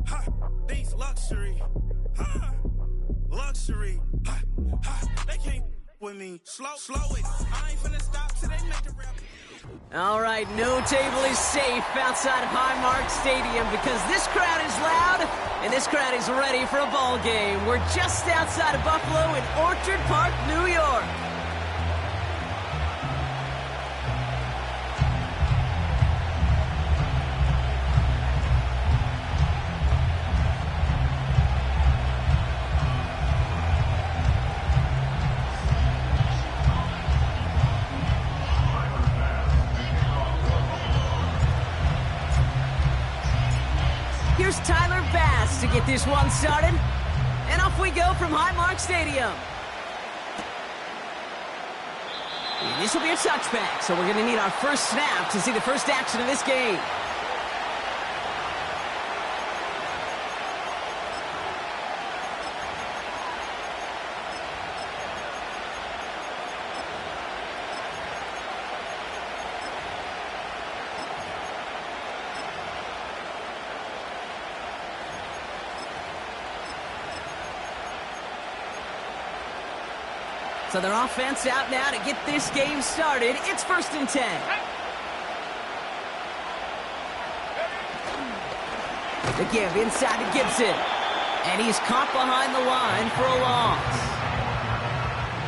Ha, these luxury. Ha, luxury. Ha, ha, they can't with me. Slow it. I ain't finna stop till they make the rap. All right, no table is safe outside of Highmark Stadium because this crowd is loud and this crowd is ready for a ball game. We're just outside of Buffalo in Orchard Park, New York. Here's Tyler Bass to get this one started. And off we go from Highmark Stadium. And this will be a touchback, so we're going to need our first snap to see the first action of this game. So their offense out now to get this game started. It's 1st and 10. The give inside to Gibson. And he's caught behind the line for a loss.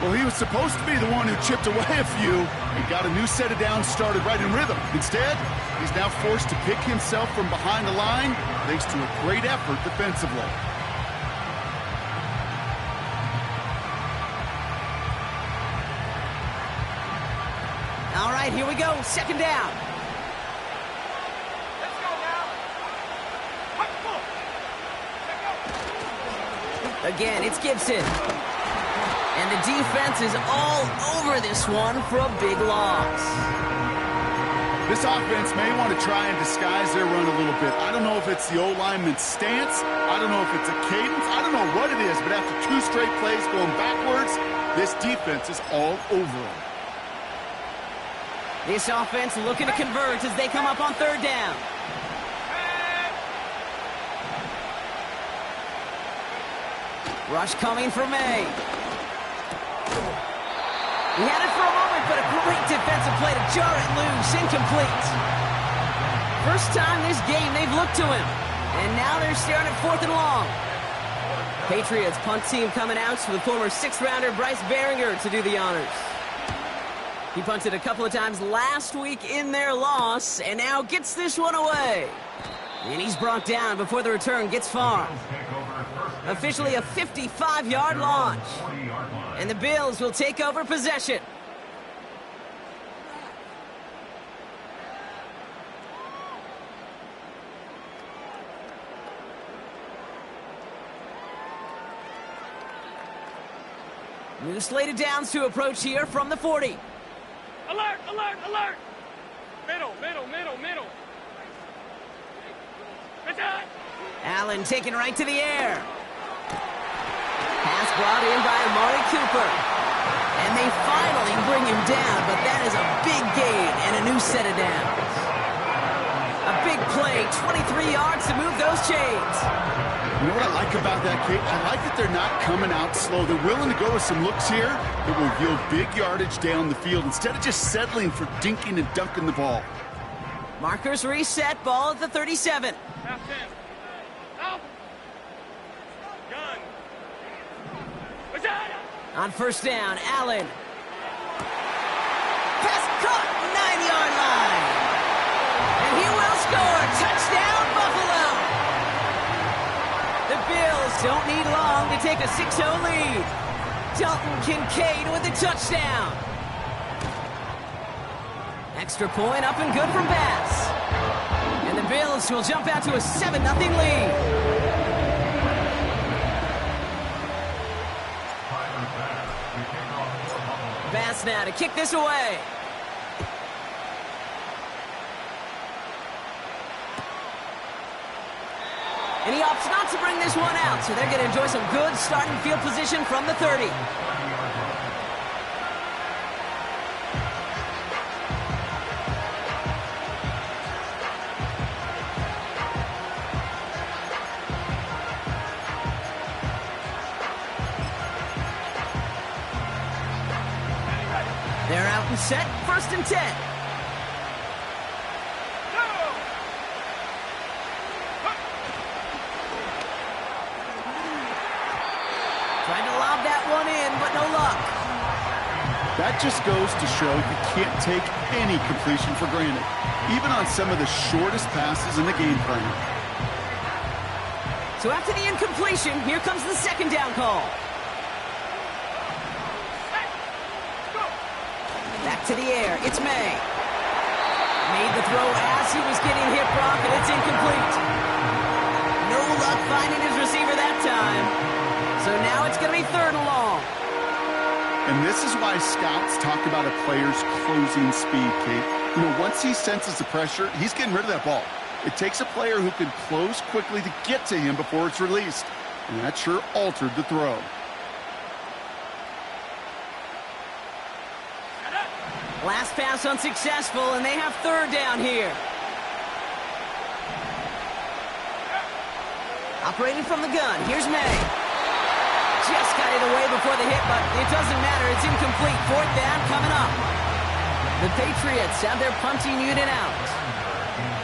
Well, he was supposed to be the one who chipped away a few and got a new set of downs started right in rhythm. Instead, he's now forced to pick himself from behind the line thanks to a great effort defensively. All right, here we go. 2nd down. Let's go now. Again, it's Gibson. And the defense is all over this one for a big loss. This offense may want to try and disguise their run a little bit. I don't know if it's the O-lineman's stance. I don't know if it's a cadence. I don't know what it is, but after 2 straight plays going backwards, this defense is all over them. This offense looking to convert as they come up on 3rd down. Rush coming for May. He had it for a moment, but a great defensive play to jar it loose. Incomplete. First time this game they've looked to him. And now they're staring at 4th and long. Patriots punt team coming out with former 6th-rounder Bryce Behringer to do the honors. He punted a couple of times last week in their loss, and now gets this one away. And he's brought down before the return gets far. Officially a 55-yard launch. And the Bills will take over possession. New slated downs to approach here from the 40. Alert, alert, alert! Middle. Allen taken right to the air. Pass brought in by Amari Cooper. And they finally bring him down, but that is a big gain and a new set of downs. A big play, 23 yards to move those chains. You know what I like about that, Kate? I like that they're not coming out slow. They're willing to go with some looks here that will yield big yardage down the field instead of just settling for dinking and dunking the ball. Markers reset, ball at the 37. Half 10. Out. Gun. On 1st down, Allen. Pass caught, 9-yard line. And he will score. Touchdown, Buffalo. The Bills don't need long to take a 6-0 lead. Dalton Kincaid with a touchdown. Extra point up and good from Bass. And the Bills will jump out to a 7-0 lead. Bass now to kick this away. And he opts not to bring this one out, so they're going to enjoy some good starting field position from the 30. out and set, 1st and 10. Trying to lob that one in, but no luck. That just goes to show you can't take any completion for granted, even on some of the shortest passes in the game plan. So after the incompletion, here comes the 2nd down call. Back to the air, it's May. Made the throw as he was getting hit, Brock, and it's incomplete. No luck finding his receiver that time. So now it's going to be 3rd and long. And this is why scouts talk about a player's closing speed, Kate. You know, once he senses the pressure, he's getting rid of that ball. It takes a player who can close quickly to get to him before it's released. And that sure altered the throw. Last pass unsuccessful, and they have 3rd down here. Operating from the gun, here's May. Just got it away before the hit, but it doesn't matter. It's incomplete. 4th down coming up. The Patriots have their punting unit out.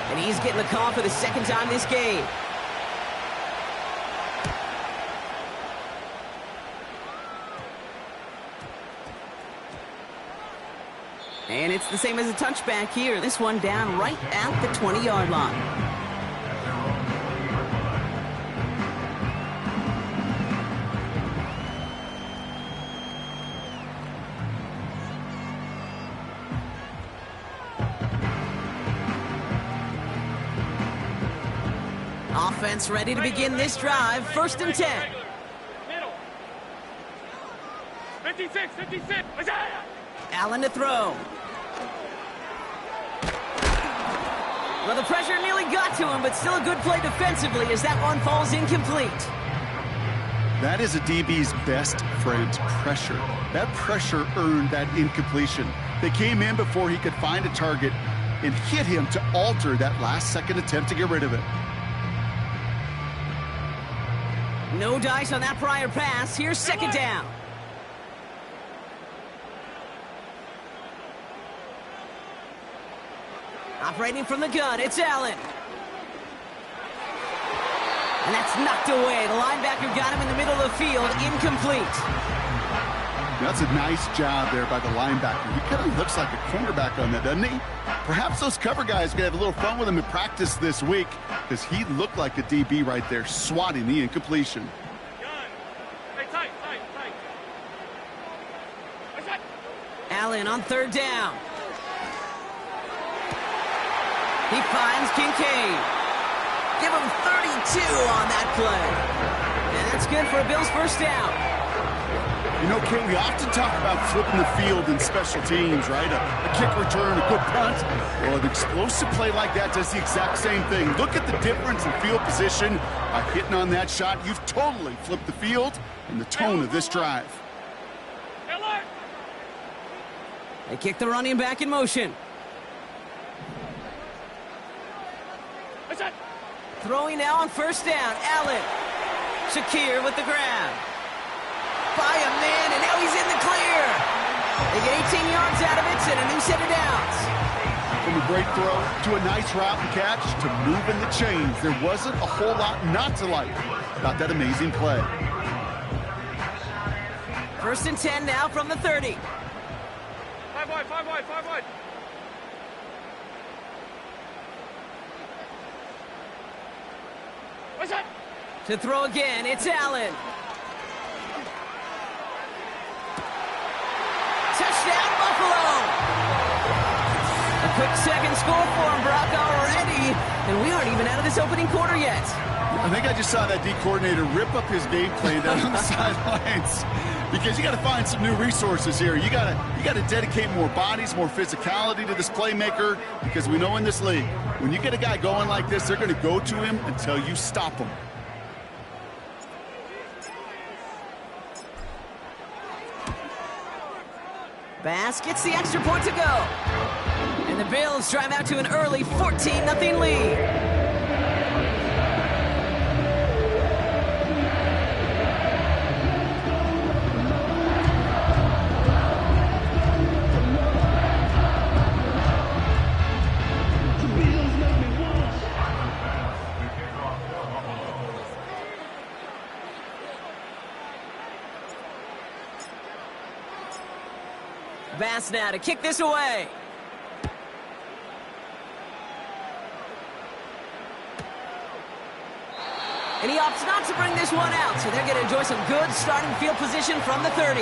And he's getting the call for the 2nd time this game. And it's the same as a touchback here. This one down right at the 20-yard line. Offense ready to begin this drive. 1st and 10. Middle. 56, 56. Allen to throw. Well, the pressure nearly got to him, but still a good play defensively as that one falls incomplete. That is a DB's best friend, pressure. That pressure earned that incompletion. They came in before he could find a target and hit him to alter that last-second attempt to get rid of it. No dice on that prior pass. Here's 2nd down. Operating from the gun, it's Allen. And that's knocked away. The linebacker got him in the middle of the field, incomplete. That's a nice job there by the linebacker. He kind of looks like a cornerback on that, doesn't he? Perhaps those cover guys are going to have a little fun with him in practice this week because he looked like a DB right there, swatting the incompletion. Tight. Allen on 3rd down. He finds Kincaid. Give him 32 on that play. And that's good for a Bills 1st down. You know, Kate, we often talk about flipping the field in special teams, right? A kick return, a good punt. Well, an explosive play like that does the exact same thing. Look at the difference in field position. By hitting on that shot, you've totally flipped the field and the tone of this drive. They kick the running back in motion. Throwing now on 1st down. Allen. Shakir with the grab. By a man, and now he's in the clear. They get 18 yards out of it and a new set of downs. From a great throw to a nice route and catch to moving the chains, there wasn't a whole lot not to like about that amazing play. 1st and 10 now from the 30. 5 wide. What's that? To throw again, it's Allen. Touchdown, Buffalo! A quick 2nd score for him, Brock, already. And we aren't even out of this opening quarter yet. I think I just saw that D coordinator rip up his game plan down on the sidelines because you got to find some new resources here. You got to dedicate more bodies, more physicality to this playmaker because we know in this league, when you get a guy going like this, they're going to go to him until you stop him. Bass gets the extra point to go. And the Bills drive out to an early 14-0 lead. Bass now to kick this away. And he opts not to bring this one out, so they're going to enjoy some good starting field position from the 30.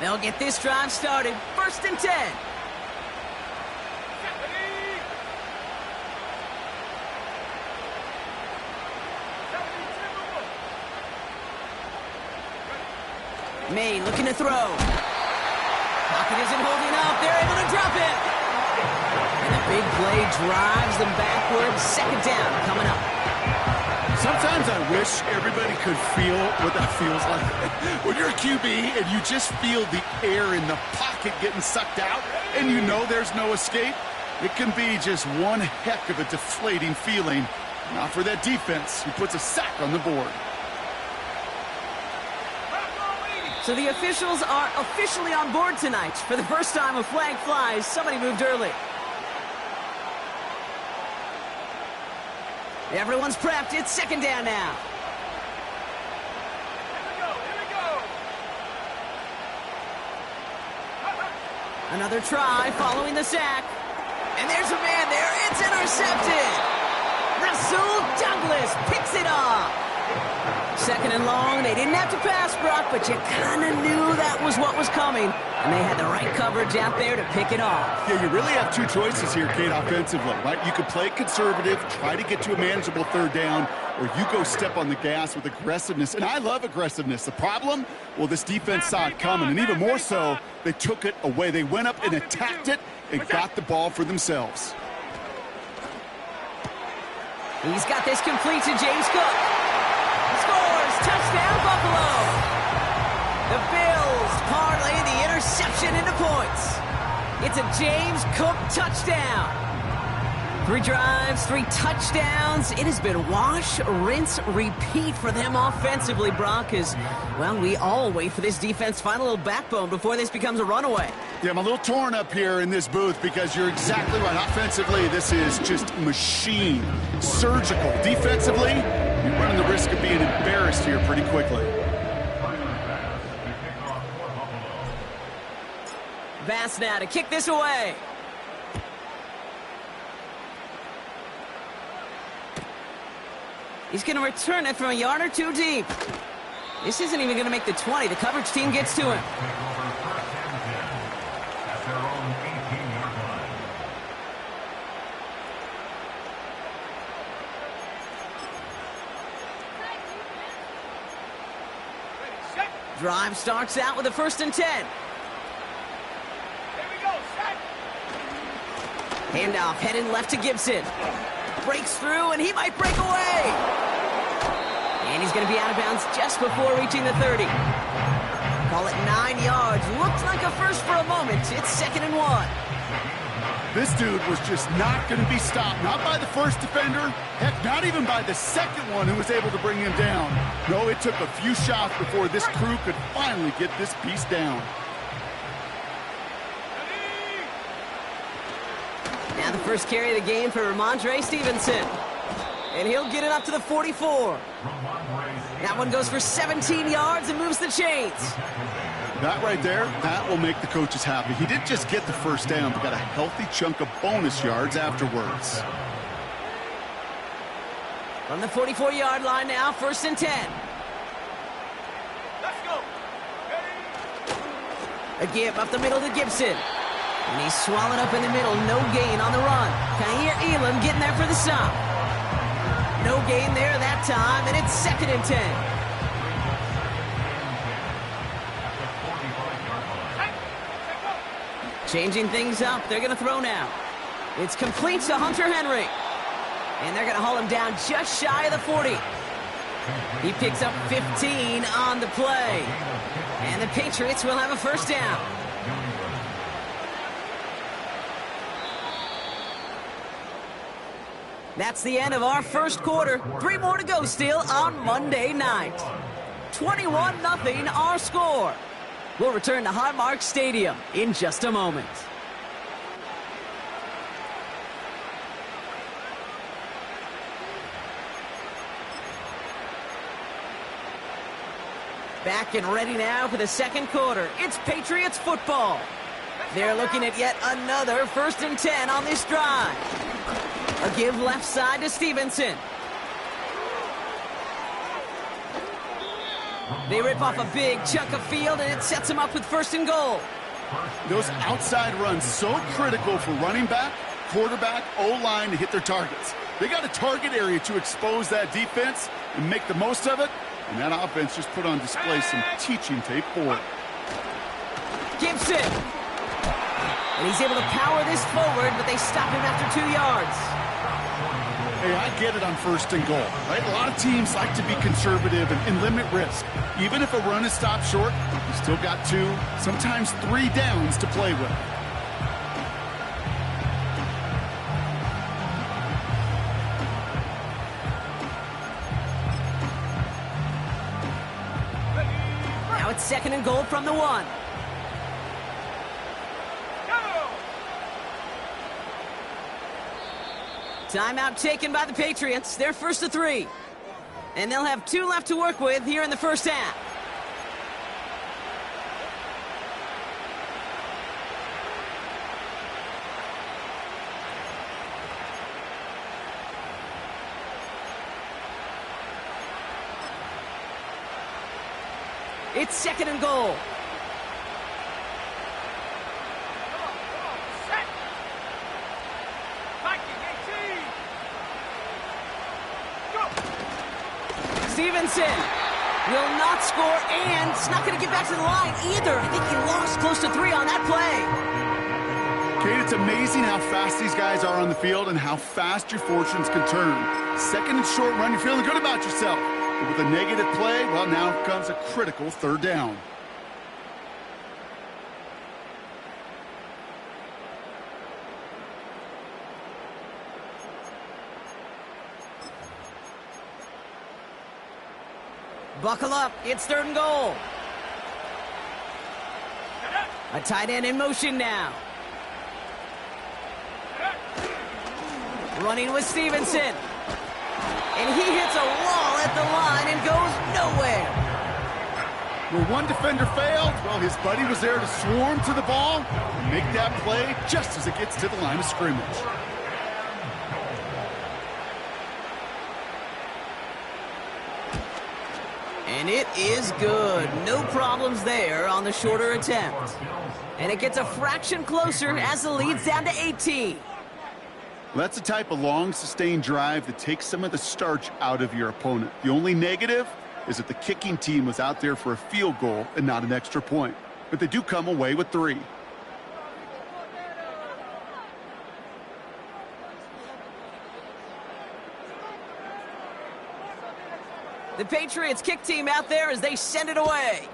They'll get this drive started. 1st and 10. May looking to throw. Pocket isn't holding up. They're able to drop it. And the big play drives them backwards. 2nd down coming up. Sometimes I wish everybody could feel what that feels like. When you're a QB and you just feel the air in the pocket getting sucked out and you know there's no escape, it can be just one heck of a deflating feeling. Not for that defense who puts a sack on the board. So the officials are officially on board tonight. For the first time a flag flies, somebody moved early. Everyone's prepped. It's 2nd down now. Here we go. Another try following the sack. And there's a man there. It's intercepted. Rasul Douglas picks it off. 2nd and long. They didn't have to pass, Brock, but you kind of knew that was what was coming. And they had the right coverage out there to pick it off. Yeah, you really have two choices here, Kate, offensively, right? You could play conservative, try to get to a manageable 3rd down, or you go step on the gas with aggressiveness. And I love aggressiveness. The problem? Well, this defense saw it coming, and even more so, they took it away. They went up and attacked it and got the ball for themselves. He's got this complete to James Cook. Scores! Touchdown, Buffalo! The Bills parlay the interception into points. It's a James Cook touchdown. 3 drives, 3 touchdowns. It has been wash, rinse, repeat for them offensively, Brock, as, well, we all wait for this defense to find a little backbone before this becomes a runaway. Yeah, I'm a little torn up here in this booth because you're exactly right. Offensively, this is just machine. Surgical. Defensively, you're running the risk of being embarrassed here pretty quickly. Bass now to kick this away. He's going to return it from a yard or 2 deep. This isn't even going to make the 20. The coverage team gets to him. Drive starts out with a 1st and 10. Handoff headed left to Gibson. Breaks through, and he might break away. And he's going to be out of bounds just before reaching the 30. Call it 9 yards. Looks like a first for a moment. It's 2nd and 1. This dude was just not going to be stopped. Not by the first defender. Heck, not even by the second one who was able to bring him down. No, it took a few shots before this crew could finally get this piece down. Now the first carry of the game for Ramondre Stevenson. And he'll get it up to the 44. That one goes for 17 yards and moves the chains. That right there, that will make the coaches happy. He didn't just get the 1st down, but got a healthy chunk of bonus yards afterwards. From the 44-yard line now, 1st and 10. Let's go. A give up the middle to Gibson. And he's swallowed up in the middle. No gain on the run. Kaiir Elam getting there for the stop. No gain there that time, and it's 2nd and 10. Changing things up. They're going to throw now. It's complete to Hunter Henry. And they're going to haul him down just shy of the 40. He picks up 15 on the play. And the Patriots will have a 1st down. That's the end of our 1st quarter. 3 more to go still on Monday night. 21-0 our score. We'll return to Highmark Stadium in just a moment. Back and ready now for the second quarter. It's Patriots football. They're looking at yet another 1st and 10 on this drive. A give left side to Stevenson. They rip off a big chunk of field, and it sets them up with 1st and goal. Those outside runs so critical for running back, quarterback, O-line to hit their targets. They got a target area to expose that defense and make the most of it, and that offense just put on display some teaching tape for it. Gibson. And he's able to power this forward, but they stop him after 2 yards. Hey, I get it on 1st and goal, right? A lot of teams like to be conservative and limit risk. Even if a run is stopped short, you still got 2, sometimes 3 downs to play with. Now it's 2nd and goal from the 1. Timeout taken by the Patriots. They're 1st to 3. And they'll have 2 left to work with here in the first half. It's 2nd and goal. Stevenson will not score, and it's not going to get back to the line either. I think he lost close to 3 on that play. Kate, it's amazing how fast these guys are on the field and how fast your fortunes can turn. 2nd and short run, you're feeling good about yourself. But with a negative play, well, now comes a critical 3rd down. Buckle up. It's 3rd and goal. A tight end in motion now. Running with Stevenson. And he hits a wall at the line and goes nowhere. Where one defender failed, well, his buddy was there to swarm to the ball and make that play just as it gets to the line of scrimmage. And it is good. No problems there on the shorter attempt. And it gets a fraction closer as the lead's down to 18. That's the type of long, sustained drive that takes some of the starch out of your opponent. The only negative is that the kicking team was out there for a field goal and not an extra point. But they do come away with 3. The Patriots kick team out there as they send it away.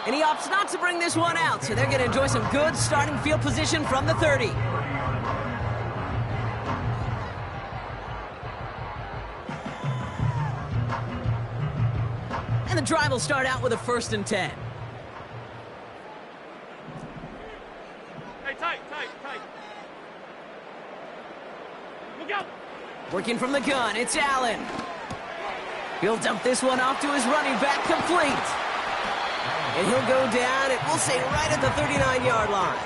And he opts not to bring this one out, so they're going to enjoy some good starting field position from the 30. And the drive will start out with a 1st and 10. Hey, tight. Look out. Working from the gun, it's Allen. He'll dump this one off to his running back, complete. And he'll go down, and we'll say right at the 39-yard line.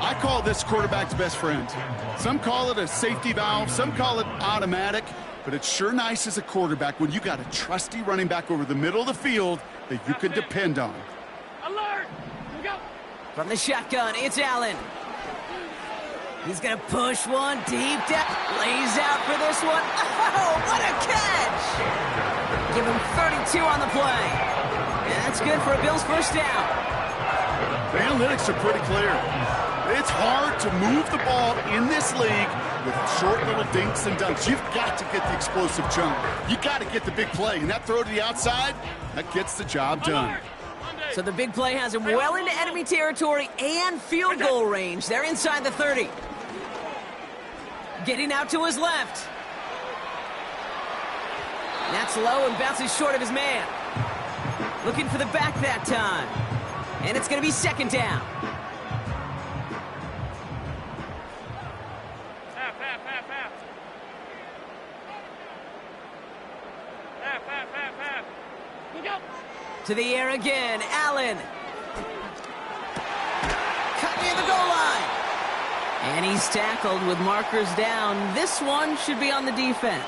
I call this quarterback's best friend. Some call it a safety valve, some call it automatic, but it's sure nice as a quarterback when you got a trusty running back over the middle of the field that you can depend on. Alert. Look out. From the shotgun, it's Allen. He's going to push one deep down. Lays out for this one. Oh, what a catch! Give him 32 on the play. And that's good for a Bills first down. The analytics are pretty clear. It's hard to move the ball in this league with short little dinks and dunks. You've got to get the explosive chunk. You got to get the big play. And that throw to the outside, that gets the job done. So the big play has him well into enemy territory and field goal range. They're inside the 30. Getting out to his left. That's low and bounces short of his man. Looking for the back that time. And it's going to be second down. Half. Half. Look out. To the air again, Allen. Cut near the goal line. And he's tackled with markers down. This one should be on the defense.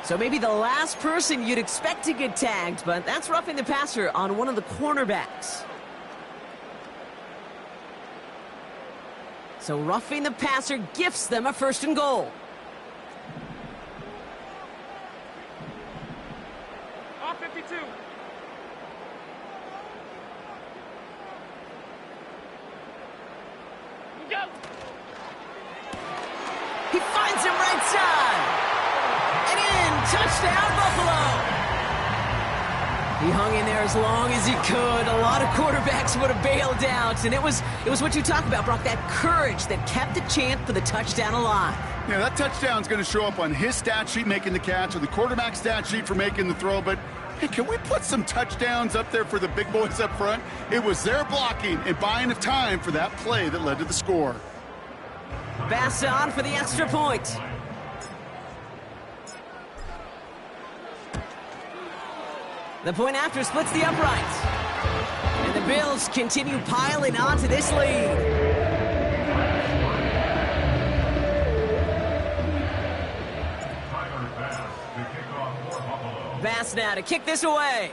So maybe the last person you'd expect to get tagged, but that's roughing the passer on one of the cornerbacks. So roughing the passer gifts them a 1st and goal. Off 52. Go. He finds him right side. And in, touchdown, Buffalo. He hung in there as long as he could. A lot of quarterbacks would have bailed out. And it was what you talk about, Brock, that courage that kept the chant for the touchdown alive. Yeah, that touchdown's going to show up on his stat sheet making the catch or the quarterback stat sheet for making the throw. But, hey, can we put some touchdowns up there for the big boys up front? It was their blocking and buying of time for that play that led to the score. Bass on for the extra point. The point after splits the uprights. And the Bills continue piling on to this lead. Bass now to kick this away.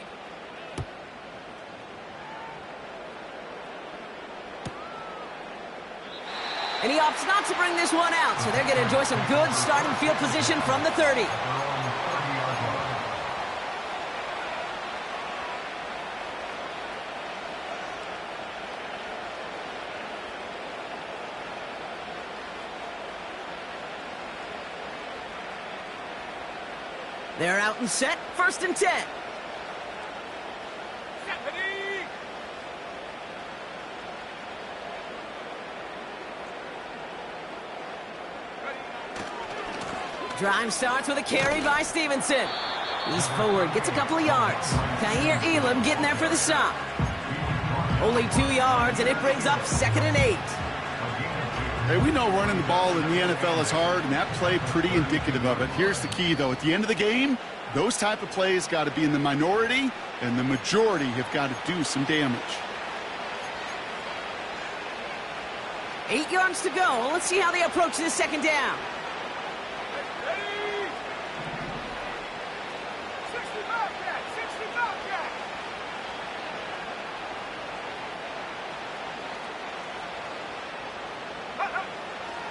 And he opts not to bring this one out, so they're going to enjoy some good starting field position from the 30. They're out and set, 1st and 10. Drive starts with a carry by Stevenson. He's forward, gets a couple of yards. Kaiir Elam getting there for the stop. Only 2 yards, and it brings up 2nd and 8. Hey, we know running the ball in the NFL is hard, and that play pretty indicative of it. Here's the key, though. At the end of the game, those type of plays got to be in the minority, and the majority have got to do some damage. 8 yards to go. Let's see how they approach this 2nd down.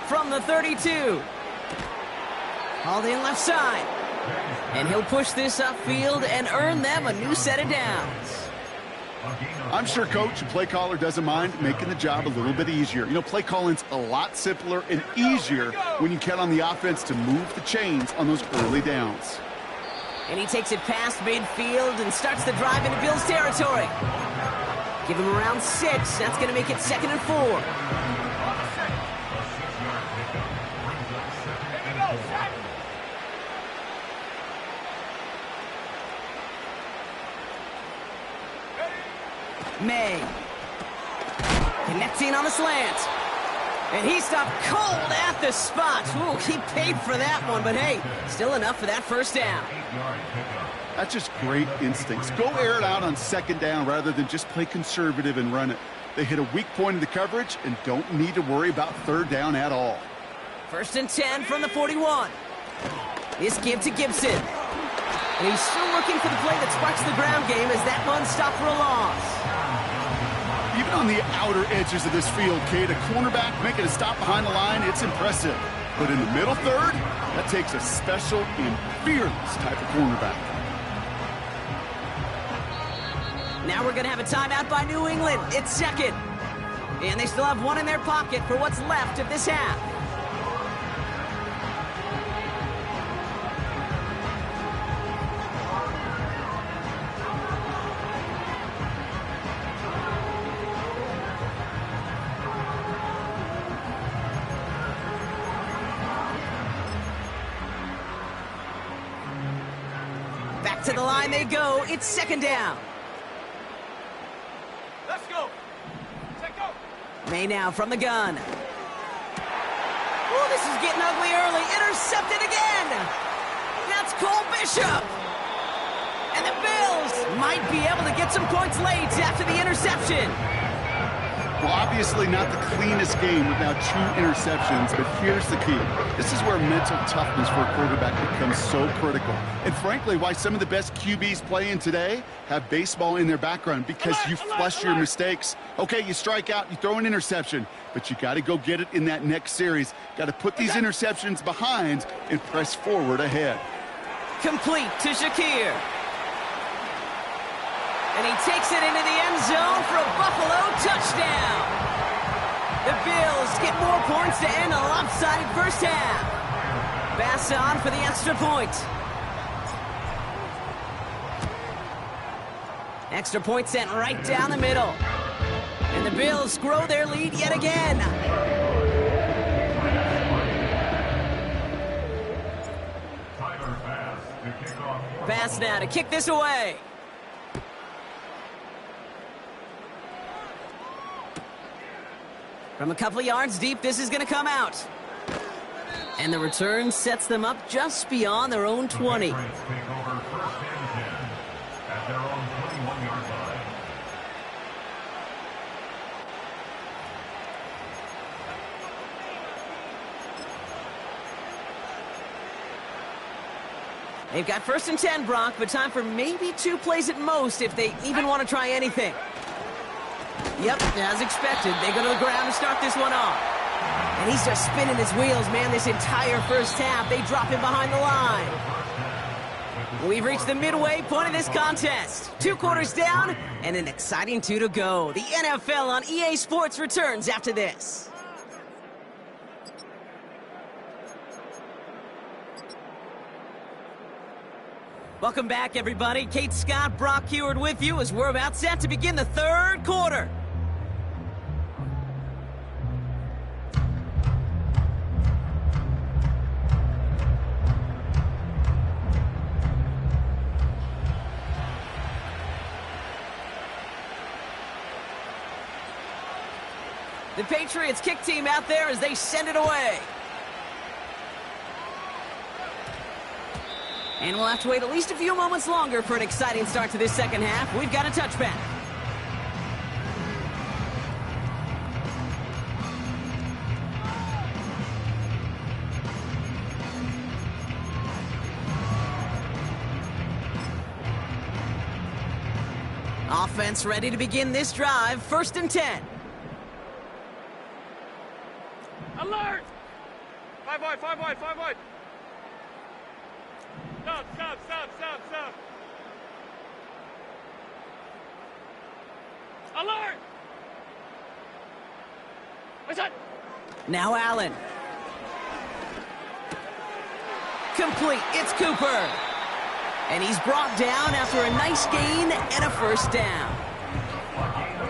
From the 32. Hauled in left side. And he'll push this upfield and earn them a new set of downs. I'm sure coach and play caller doesn't mind making the job a little bit easier. You know, play calling's a lot simpler and easier when you count on the offense to move the chains on those early downs. And he takes it past midfield and starts the drive into Bills territory. Give him around 6. That's going to make it 2nd and 4. May. Connecting on the slant. And he stopped cold at the spot. Ooh, he paid for that one, but hey, still enough for that 1st down. That's just great instincts. Go air it out on 2nd down rather than just play conservative and run it. They hit a weak point in the coverage and don't need to worry about 3rd down at all. 1st and 10 from the 41. This give to Gibson. And he's still looking for the play that sparks the ground game as that one stopped for a loss. Even on the outer edges of this field, Kate, a cornerback making a stop behind the line, it's impressive. But in the middle third, that takes a special and fearless type of cornerback. Now we're going to have a timeout by New England. It's 2nd. And they still have one in their pocket for what's left of this half. To the line they go. It's second down. Let's go. Set go. May now from the gun. Oh, this is getting ugly early. Intercepted again. That's Cole Bishop. And the Bills might be able to get some points late after the interception. Well, obviously not the cleanest game with now 2 interceptions, but here's the key. This is where mental toughness for a quarterback becomes so critical. And frankly, why some of the best QBs playing today have baseball in their background, because you flush your mistakes. Okay, you strike out, you throw an interception, but you got to go get it in that next series. Got to put these interceptions behind and press forward ahead. Complete to Shakir. And he takes it into the end zone for a Buffalo touchdown. The Bills get more points to end a lopsided first half. Bass on for the extra point. Extra point sent right down the middle. And the Bills grow their lead yet again. Bass now to kick this away. From a couple of yards deep, this is going to come out. And the return sets them up just beyond their own 20. They've got 1st and 10, Brock, but time for maybe 2 plays at most if they even want to try anything. Yep, as expected, they go to the ground to start this one off. And he's just spinning his wheels, man, this entire first half. They drop him behind the line. We've reached the midway point of this contest. 2 quarters down, and an exciting 2 to go. The NFL on EA Sports returns after this. Welcome back, everybody. Kate Scott, Brock Heward with you as we're about set to begin the 3rd quarter. The Patriots kick team out there as they send it away. And we'll have to wait at least a few moments longer for an exciting start to this second half. We've got a touchback. Offense ready to begin this drive. 1st and 10. Alert! 5 wide, 5 wide, 5 wide. Stop, stop, stop, stop, stop. Alert! What's that? Now Allen. Complete. It's Cooper. And he's brought down after a nice gain and a 1st down.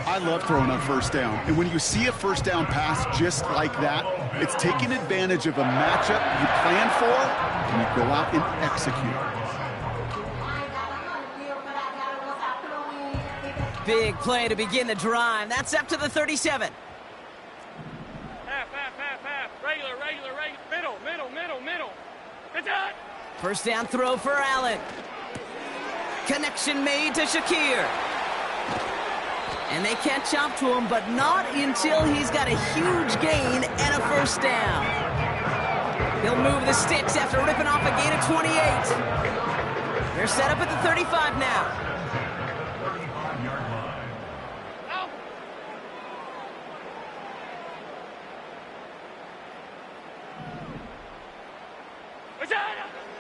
I love throwing on 1st down. And when you see a 1st down pass just like that, it's taking advantage of a matchup you plan for, and you go out and execute. Big play to begin the drive. That's up to the 37. Half, half, half, half. Regular, regular, regular. Middle, middle, middle, middle. It's out! 1st down throw for Allen. Connection made to Shakir. And they catch up to him, but not until he's got a huge gain and a 1st down. He'll move the sticks after ripping off a gain of 28. They're set up at the 35 now. Out!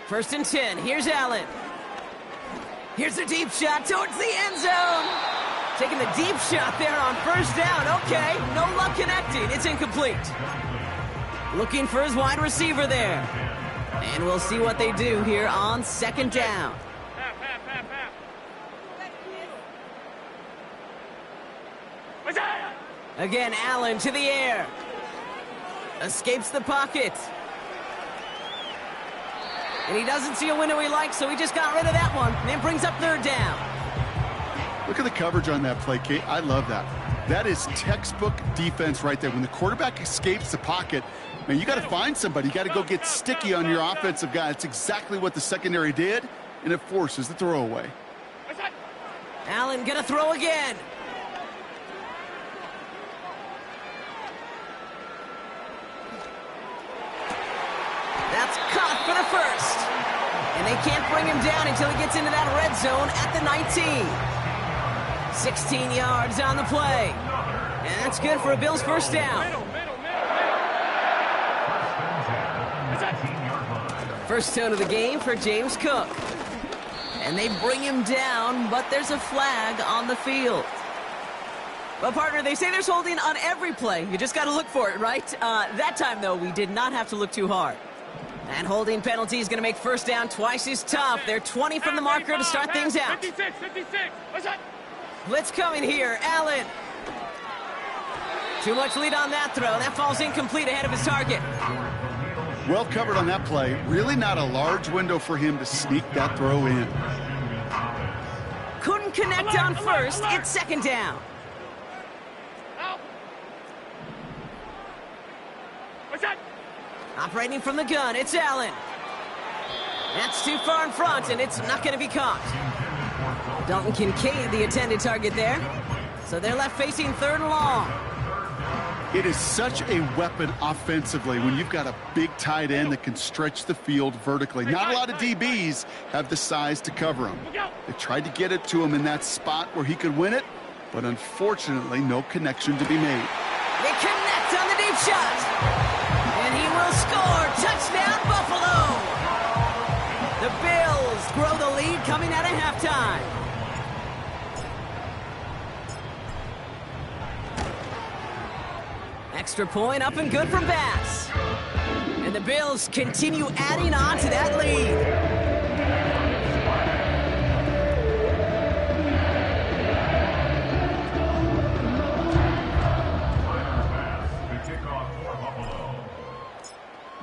1st and 10. Here's Allen. Here's a deep shot towards the end zone. Taking the deep shot there on 1st down. Okay, no luck connecting. It's incomplete. Looking for his wide receiver there. And we'll see what they do here on 2nd down. Half, half, half, half. What's that? Again, Allen to the air. Escapes the pocket. And he doesn't see a window he likes, so he just got rid of that one. And brings up third down. Look at the coverage on that play, Kate. I love that. That is textbook defense right there. When the quarterback escapes the pocket, man, you got to find somebody. You got to go get sticky on your offensive guy. It's exactly what the secondary did, and it forces the throwaway. Allen gonna throw again. That's caught for the first. And they can't bring him down until he gets into that red zone at the 19. 16 yards on the play. And that's good for a Bills first down. First down of the game for James Cook. And they bring him down, but there's a flag on the field. Well, partner, they say there's holding on every play. You just got to look for it, right? That time, though, we did not have to look too hard. And holding penalty is going to make first down twice as tough. They're 20 from the marker to start things out. 56. Blitz coming here. Allen. Too much lead on that throw. That falls incomplete ahead of his target. Well covered on that play. Really not a large window for him to sneak that throw in. Couldn't connect on first. It's second down. What's that? Operating from the gun, it's Allen. That's too far in front, and it's not going to be caught. Dalton Kincaid, the intended target there. So they're left facing third and long. It is such a weapon offensively when you've got a big tight end that can stretch the field vertically. Not a lot of DBs have the size to cover him. They tried to get it to him in that spot where he could win it, but unfortunately, no connection to be made. They connect on the deep shot. And he will score. Touchdown, Buffalo. The Bills grow the lead coming out of halftime. Extra point up and good from Bass. And the Bills continue adding on to that lead.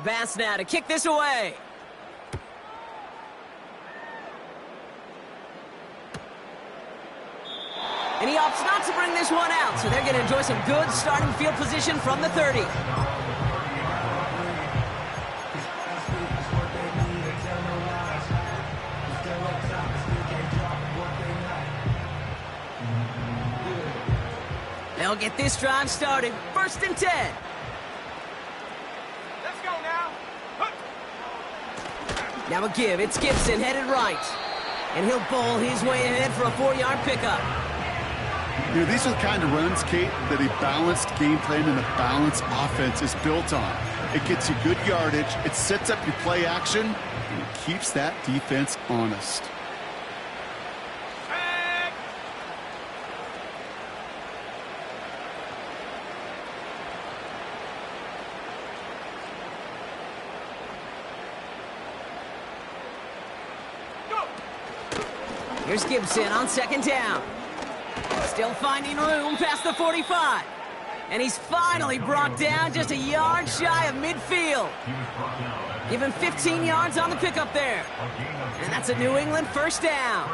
Bass now to kick this away. And he opts not to bring this one out, so they're going to enjoy some good starting field position from the 30. They'll get this drive started. 1st and 10. Let's go now. Now a give. It's Gibson headed right. And he'll bowl his way ahead for a 4-yard pickup. You know, these are the kind of runs, Kate, that a balanced game plan and a balanced offense is built on. It gets you good yardage, it sets up your play action, and it keeps that defense honest. Here's Gibson on 2nd down. Still finding room past the 45. And he's finally brought down just a yard shy of midfield. Give him 15 yards on the pickup there. And that's a New England first down.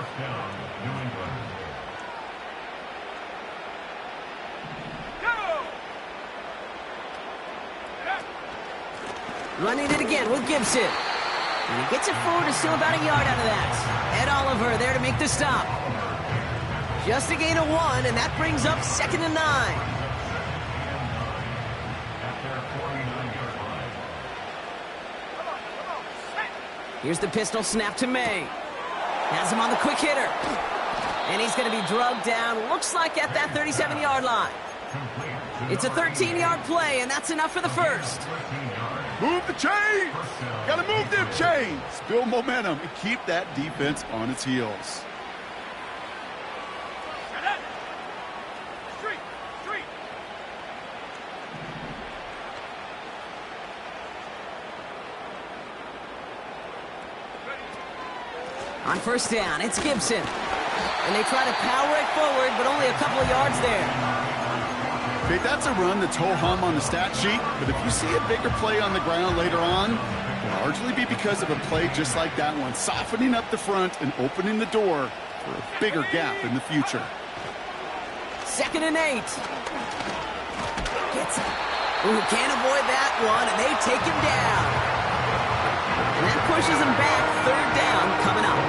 Running it again with Gibson. And he gets it forward to still about a yard out of that. Ed Oliver there to make the stop. Just a gain of 1, and that brings up 2nd and 9. Here's the pistol snap to May. Has him on the quick hitter. And he's going to be drugged down, looks like at that 37-yard line. It's a 13-yard play, and that's enough for the first. Move the chains! Gotta move them chains! Build momentum and keep that defense on its heels. On 1st down, it's Gibson. And they try to power it forward, but only a couple of yards there. Okay, that's a run that's ho-hum on the stat sheet, but if you see a bigger play on the ground later on, Largely be because of a play just like that one, softening up the front and opening the door for a bigger gap in the future. 2nd and 8. Gets it. Ooh, can't avoid that one, and they take him down. And that pushes him back. 3rd down coming up.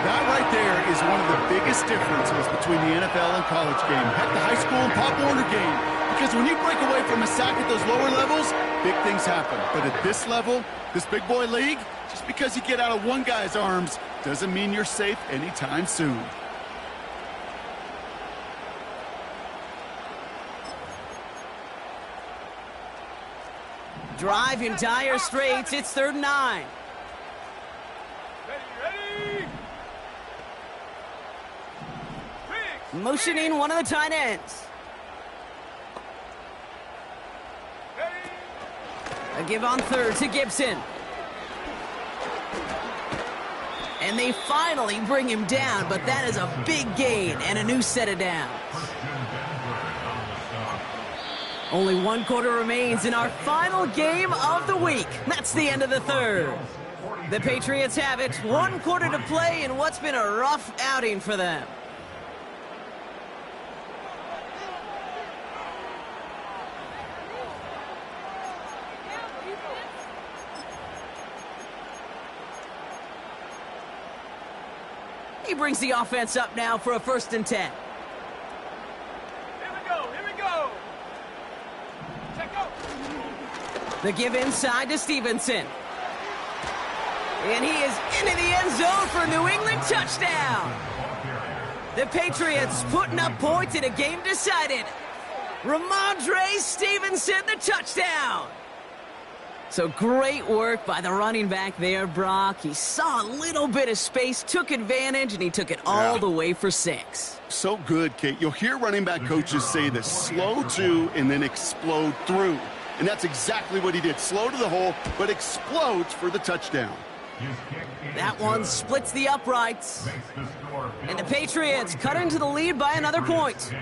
That right there is one of the biggest differences between the NFL and college game. Heck, the high school and Pop Warner game. Because when you break away from a sack at those lower levels, big things happen. But at this level, this big boy league, just because you get out of one guy's arms doesn't mean you're safe anytime soon. Drive in dire straits. It's 3rd and 9. Ready. Motioning one of the tight ends. A give on 3rd to Gibson. And they finally bring him down, but that is a big gain and a new set of downs. Only 1 quarter remains in our final game of the week. That's the end of the 3rd. The Patriots have it. 1 quarter to play in what's been a rough outing for them. He brings the offense up now for a 1st and 10. Here we go. Check out. The give inside to Stevenson. And he is into the end zone for a New England touchdown. The Patriots putting up points in a game decided. Ramondre Stevenson, the touchdown. So great work by the running back there, Brock. He saw a little bit of space, took advantage, and he took it all the way for 6. So good, Kate. You'll hear running back coaches say this: slow to and then explode through. And that's exactly what he did. Slow to the hole, but explodes for the touchdown. That one splits the uprights. And the Patriots cut into the lead by another point.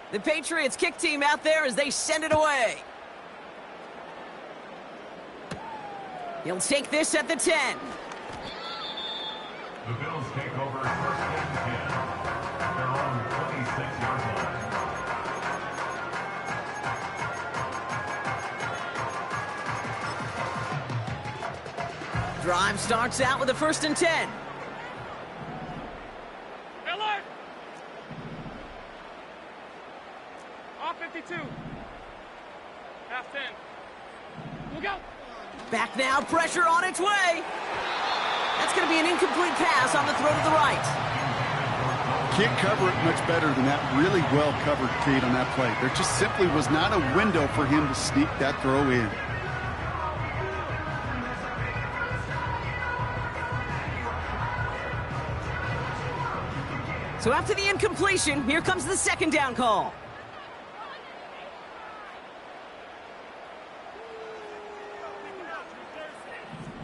The Patriots kick team out there as they send it away. He'll take this at the 10. The Bills take over 1st and 10. Their own 26-yard line. Drive starts out with a 1st and 10. Alert! Off 52. Half 10. Look out! Back now, pressure on its way. That's going to be an incomplete pass on the throw to the right. Can't cover it much better than that. Really well covered, Kate, on that play. There just simply was not a window for him to sneak that throw in. So after the incompletion, here comes the 2nd down call.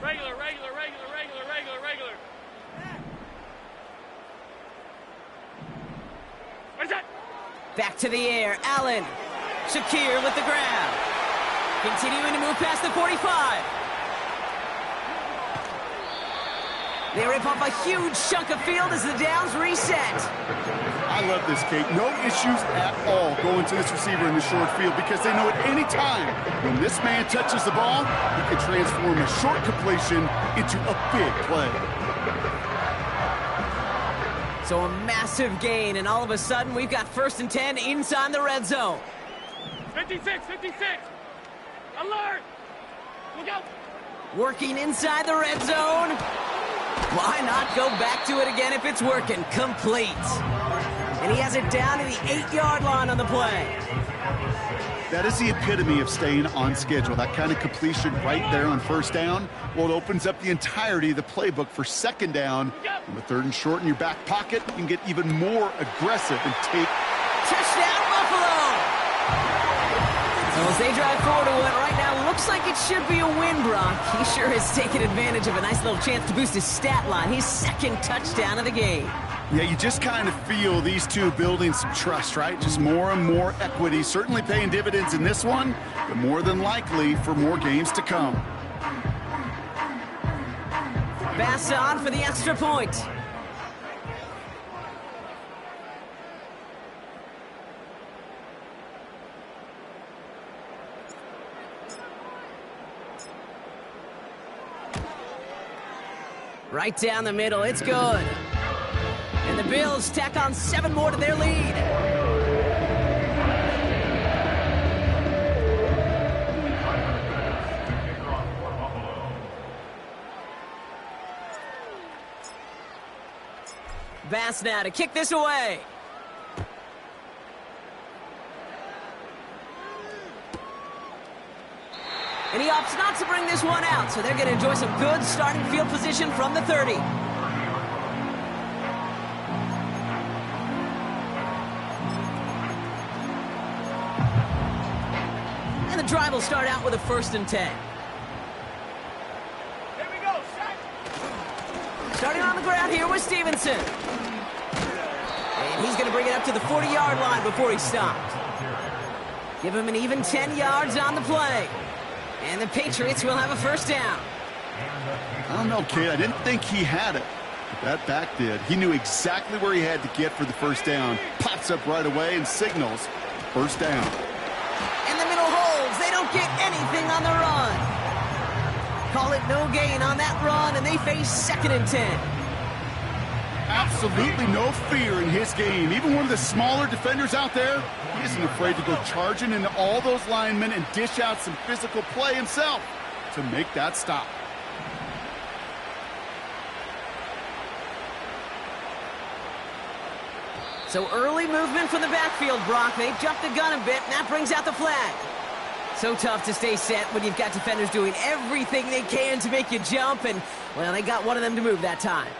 Regular. What is that? Back to the air, Allen. Shakir with the grab. Continuing to move past the 45. They rip off a huge chunk of field as the downs reset. I love this, Kate. No issues at all going to this receiver in the short field because they know at any time when this man touches the ball, he can transform a short completion into a big play. So a massive gain, and all of a sudden we've got 1st and 10 inside the red zone. 56. Alert! Look out! Working inside the red zone. Why not go back to it again if it's working? Complete. And he has it down to the 8-yard line on the play. That is the epitome of staying on schedule. That kind of completion right there on 1st down. Well, it opens up the entirety of the playbook for 2nd down. On the 3rd and short in your back pocket, you can get even more aggressive and take. Touchdown, Buffalo! So as they drive forward to what right now Looks like it should be a win, Brock. He sure has taken advantage of a nice little chance to boost his stat line. His second touchdown of the game. Yeah, you just kind of feel these two building some trust, right? Just more and more equity, certainly paying dividends in this one, but more than likely for more games to come. Pass on for the extra point. Right down the middle, it's good. And the Bills tack on 7 more to their lead. Bass now to kick this away. And he opts not to bring this one out, so they're going to enjoy some good starting field position from the 30. And the drive will start out with a 1st and 10. Here we go, set. Starting on the ground here with Stevenson. And he's going to bring it up to the 40-yard line before he stopped. Give him an even 10 yards on the play. And the Patriots will have a 1st down. I don't know, kid. I didn't think he had it. But that back did. He knew exactly where he had to get for the 1st down. Pops up right away and signals 1st down. And the middle holds. They don't get anything on the run. Call it no gain on that run, and they face 2nd and 10. Absolutely no fear in his game. Even one of the smaller defenders out there, he isn't afraid to go charging into all those linemen and dish out some physical play himself to make that stop. So early movement from the backfield, Brock. They've jumped the gun a bit, and that brings out the flag. So tough to stay set when you've got defenders doing everything they can to make you jump, and, well, they got one of them to move that time.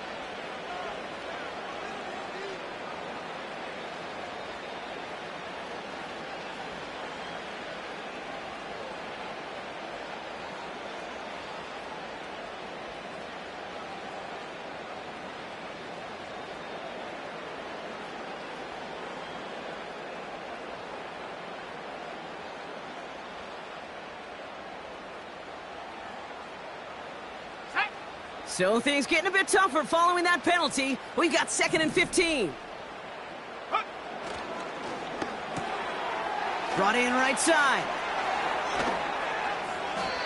So things getting a bit tougher following that penalty. We've got 2nd and 15. Brought in right side.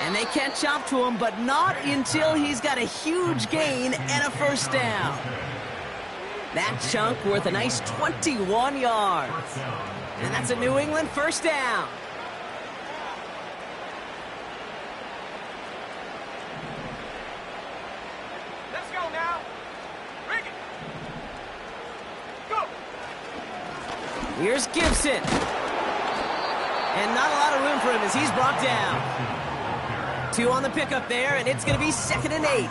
And they catch up to him, but not until he's got a huge gain and a 1st down. That chunk worth a nice 21 yards. And that's a New England 1st down. Here's Gibson. And not a lot of room for him as he's brought down. 2 on the pickup there, and it's going to be 2nd and 8.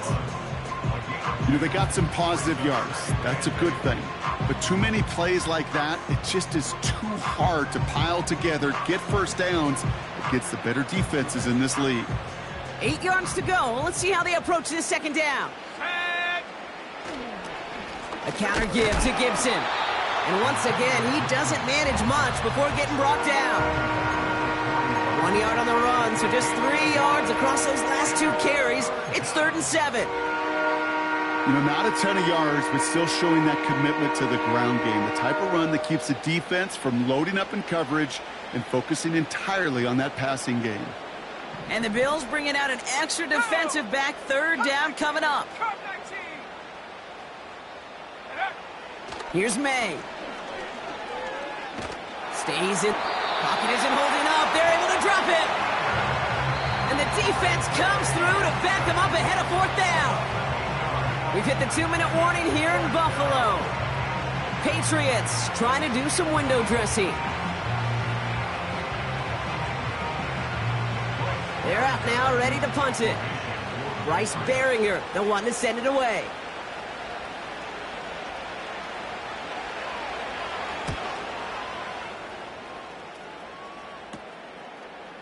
You know, they got some positive yards. That's a good thing. But too many plays like that, it just is too hard to pile together, get 1st downs against the better defenses in this league. 8 yards to go. Let's see how they approach this 2nd down. A counter give to Gibson. And once again, he doesn't manage much before getting brought down. 1 yard on the run, so just 3 yards across those last 2 carries. It's 3rd and 7. You know, not a ton of yards, but still showing that commitment to the ground game. The type of run that keeps the defense from loading up in coverage and focusing entirely on that passing game. And the Bills bringing out an extra defensive back. 3rd down coming up. Here's May. Stays in. Pocket isn't holding up. They're able to drop it. And the defense comes through to back them up ahead of 4th down. We've hit the 2-minute warning here in Buffalo. Patriots trying to do some window dressing. They're out now, ready to punt it. Bryce Behringer, the one to send it away.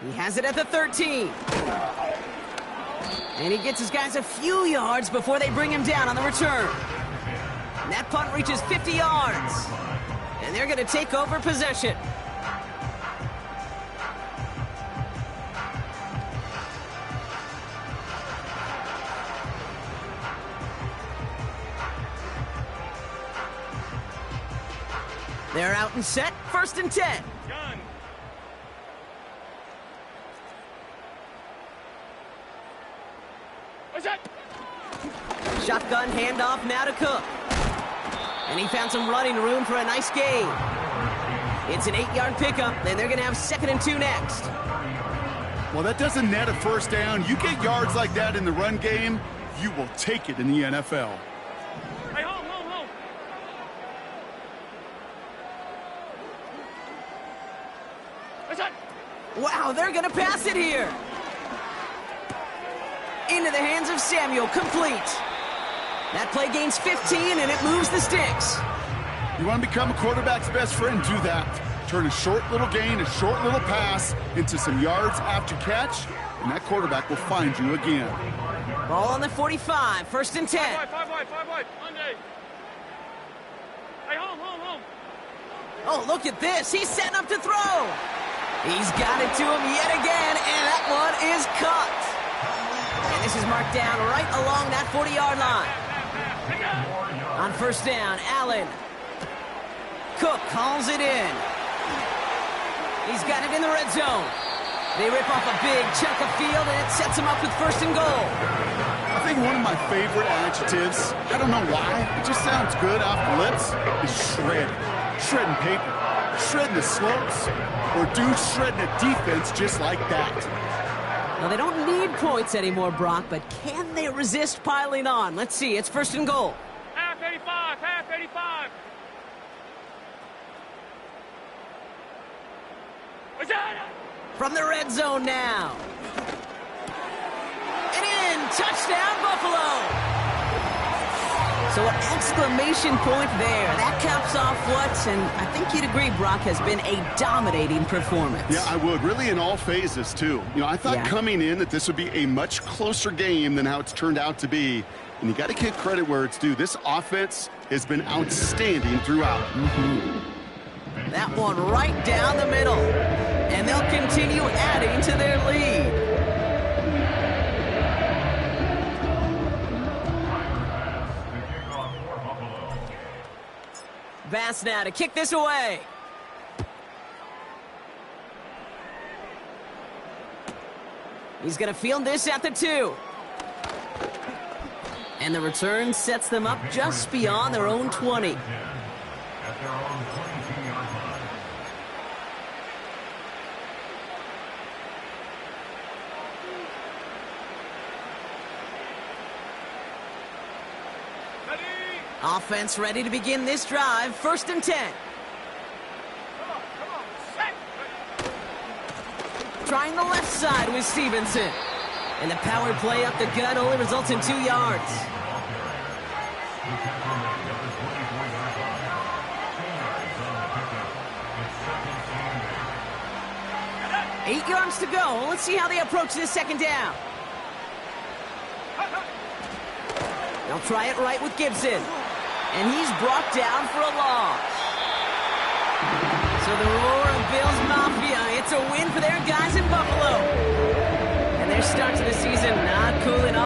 He has it at the 13. And he gets his guys a few yards before they bring him down on the return. And that punt reaches 50 yards. And they're going to take over possession. They're out and set, 1st and 10. Gun. What's that? Shotgun handoff now to Cook. And he found some running room for a nice gain. It's an 8-yard pickup, and they're going to have 2nd and 2 next. Well, that doesn't net a first down. You get yards like that in the run game, you will take it in the NFL. Hey, home, home, home. What's that? Wow, they're going to pass it here. Into the hands of Samuel, complete. That play gains 15, and it moves the sticks. You want to become a quarterback's best friend? Do that. Turn a short little gain, a short little pass into some yards after catch, and that quarterback will find you again. Ball on the 45, 1st and 10. Five wide. Monday. Hey, home, home, home. Oh, look at this. He's setting up to throw. He's got it to him yet again, and that one is caught. And this is marked down right along that 40-yard line. On 1st down, Allen. Cook calls it in. He's got it in the red zone. They rip off a big chunk of field, and it sets him up with 1st and goal. I think one of my favorite adjectives, I don't know why, it just sounds good off the lips, is shred. Shredding paper, shredding the slopes, or dude shredding a defense just like that. Well, they don't need points anymore, Brock, but can they resist piling on? Let's see. It's 1st and goal. Half 85, half 85. What's that? From the red zone now. And in. Touchdown, Buffalo. So an exclamation point there. That caps off what, and I think you'd agree, Brock, has been a dominating performance. Yeah, I would. Really in all phases, too. You know, I thought coming in that this would be a much closer game than how it's turned out to be. And you got to give credit where it's due. This offense has been outstanding throughout. That one right down the middle. And they'll continue adding to their lead. Bass now to kick this away. He's going to field this at the 2. And the return sets them up just beyond their own 20. At their own 22-yard line. Offense ready to begin this drive. 1st and 10. Come on, set. Trying the left side with Stevenson. And the power play up the gut only results in 2 yards. 8 yards to go. Let's see how they approach this 2nd down. They'll try it right with Gibson. And he's brought down for a loss. So the roar of Bills Mafia, it's a win for their guys in Buffalo. And their start to the season not cooling off.